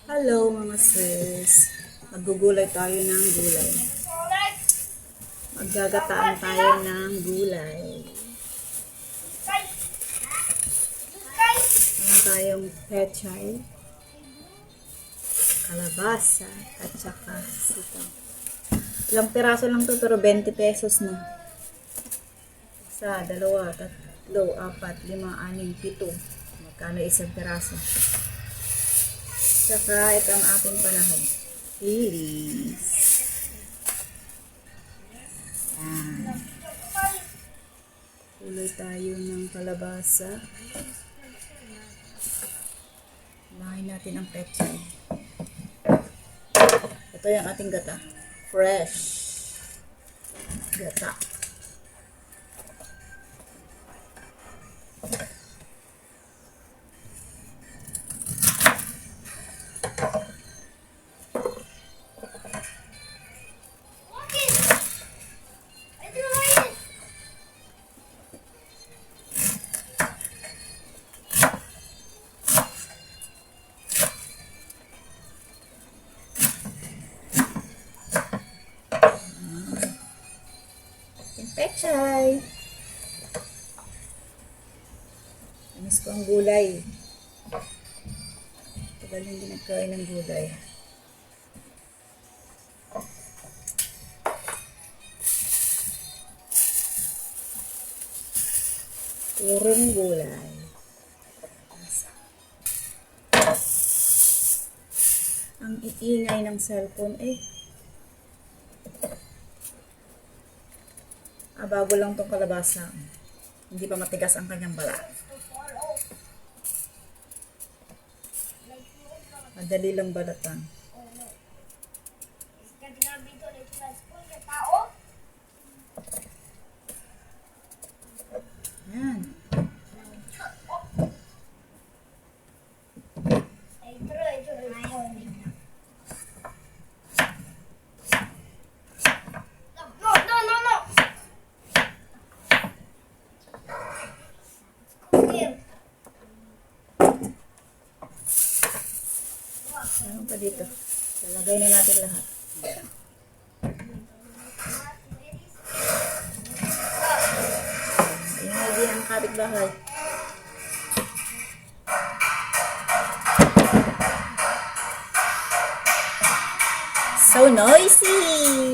Hello mga sis. Maggugulay tayo ng gulay. Maggagataan tayo ng gulay. Meron tayong pechay, kalabasa, at saka sitaw. Ilang piraso lang to pero 20 pesos na. Isa, dalawa, tatlo, apat, lima, anim, pito. Magkano isang piraso? Saka ito ang ating panahon. Iris. Yan. Kulay tayo ng kalabasa. Lahain natin ang pechay. Ito yung ating gata. Fresh. Gata. Pechay. Amis ko ang gulay. Tagal hindi nagkain ng gulay. Purong gulay. Ang iingay ng cellphone bago lang tong kalabasa. Hindi pa matigas ang kanyang balat. Madali lang balatan. Yan. Meron pa dito. Lalagay na natin lahat. Ingay din ang kapitbahay. So noisy!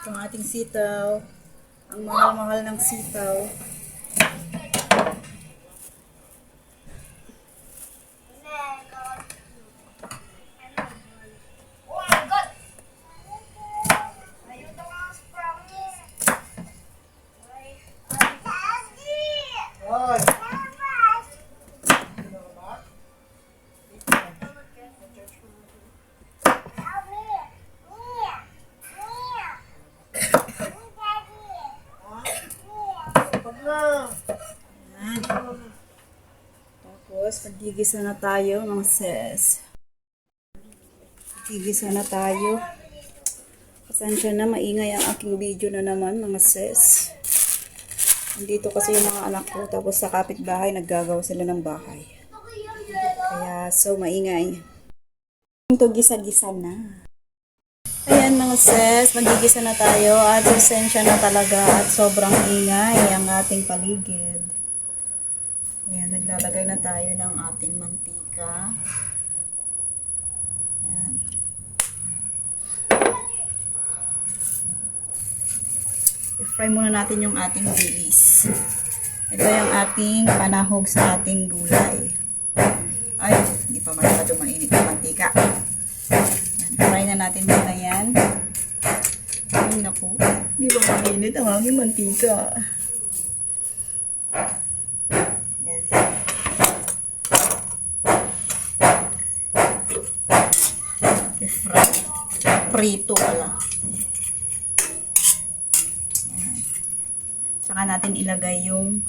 Itong ating sitaw. Ang mahal-mahal ng sitaw. Yan. Tapos, magigisa na tayo mga sis. Magigisa na tayo. Pasensya na, maingay ang aking video na naman mga sis. Nandito kasi yung mga anak ko, tapos sa kapitbahay, naggagawa sila ng bahay. Kaya, so maingay. Ito, gisa-gisa na. Ayan mga sis, magigisa na tayo at pasensya na talaga at sobrang ingay ang ating paligid. Ayan, naglalagay na tayo ng ating mantika. Ayan. I-fry muna natin yung ating bilis. Ito yung ating panahog sa ating gulay. Ay, hindi pa masyado mainit yung mantika. Yan, na natin muna yan. Ay, naku. Di ba mainit ang aming mantika? Yan. I-fry. Prito pala. Yan. Saka natin ilagay yung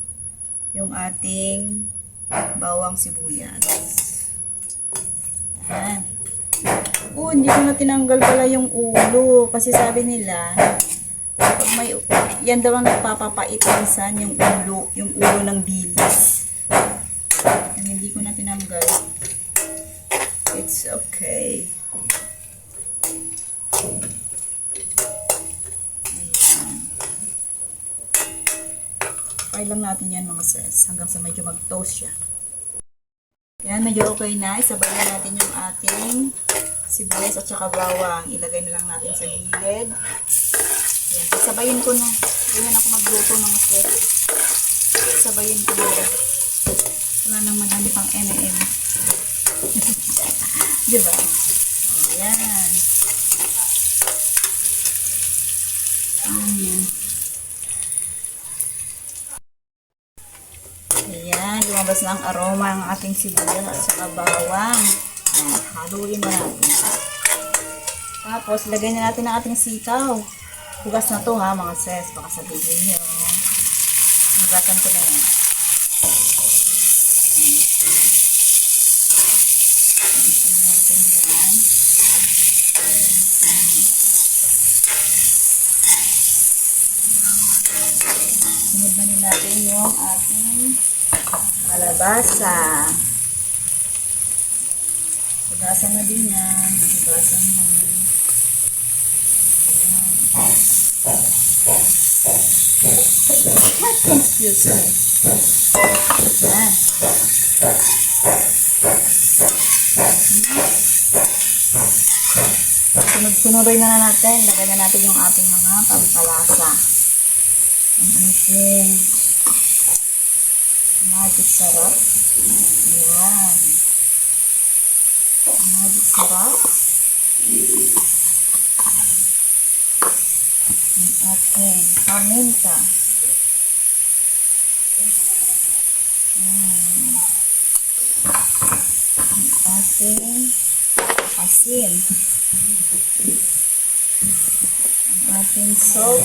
ating bawang sibuyas. Yan. Hindi ko na tinanggal pala yung ulo. Kasi sabi nila, pag may, yan daw ang nagpapapait minsan, yung ulo ng bilis. And hindi ko na tinanggal. It's okay. Ayan. Fry lang natin yan mga sis, hanggang sa medyo mag-toast siya. Yan, medyo okay na. Isabay na natin yung ating sibuyas at saka bawang. Ilagay na lang natin sa gilid. Yan, sabayin ko na. Ganyan ako magluto mga sis. Sabayin ko na. Wala nang madami pang M&M. Diba? O, yan. Ayan. Ayan, lumabas na ang aroma ng ating sibuyas at saka bawang. Ayan, haluin na natin. Tapos, lagay na natin ang ating sitaw. Hugas na to ha, mga sis. Baka sabihin nyo. Hugasan ko na yan. Hugasan na natin yan. Sunod na rin natin yung ating kalabasa. Hugasan na din yan. Hugasan na. Ayan. Excuse me. Ayan. Sunod-sunurin na natin. Lagay na natin yung ating mga pampalasa. Ang ating magic sarap. Ayan. Magic sarap. Ang ating paminta. Ayan. Ang ating asin. Ang ating salt.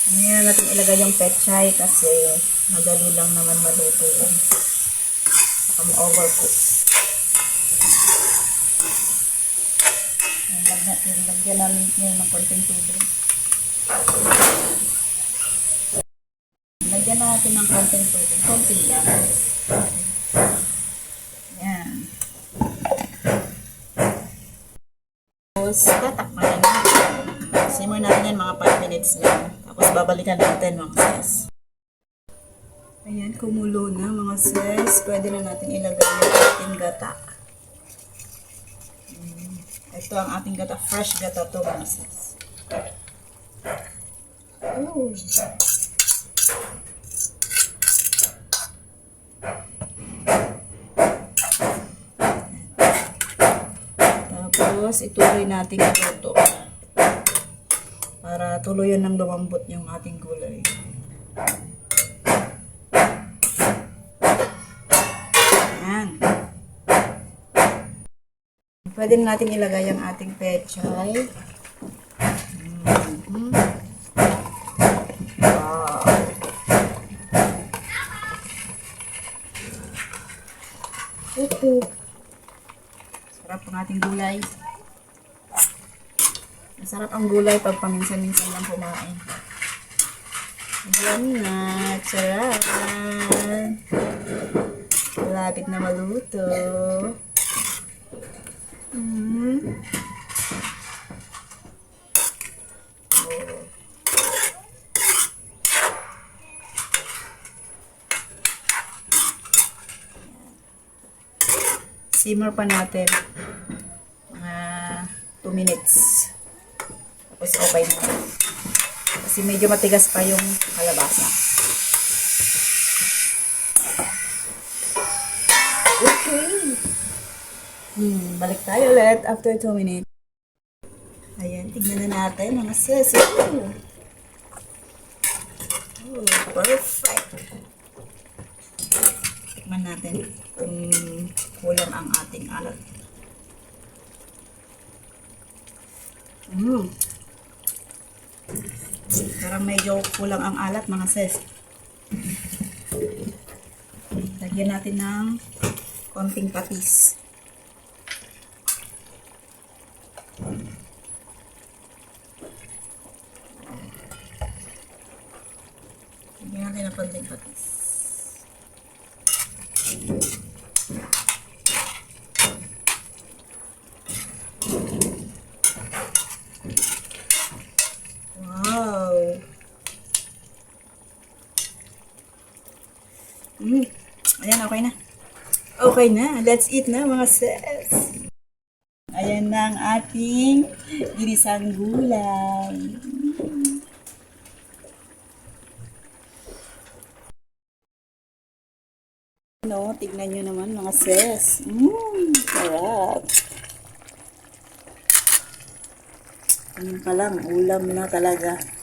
Ngayon natin ilagay yung pechay kasi madali lang naman maluto yun. Saka ma-overcook. Lagyan namin ngayon ng konting tubig. Lagyan natin ng konting tubig. Konting lang. Yan. Tapos, tatakpan na natin. Simmer natin yan mga 5 minutes lang. Tapos, babalikan natin mga sis. Ayan, kumulo na mga sis. Pwede na natin ilagay yung ating gata. Ito ang ating gata. Fresh gata to mga sis. Oh. Tapos, ituloy natin ito para tuluyan ng lumambot yung ating gulay. Ayan. Pwede natin ilagay ang ating pechay. Wow. Sarap ang ating gulay. Masarap ang gulay pag paminsan-minsan lang kumain. Ayan na. Charan. Malapit na maluto. Simmer pa natin mga 2 minutes. Tapos okay na. Tapos Kasi medyo matigas pa yung kalabasa. Okay. Balik tayo ulit after 2 minutes. Ayan, tignan na natin mga sis. Oh, perfect. Tignan natin kung kulang ang ating alat. Parang medyo kulang ang alat mga sis. Lagyan natin ng konting patis. Lagyan natin ng konting patis. Wow! Ayan, okay na. Okay na. Let's eat na mga sis. Ayan na ang ating ginisang gulay. No, tignan nyo naman mga sis. Sarap. Ganyan pa lang, ulam na talaga.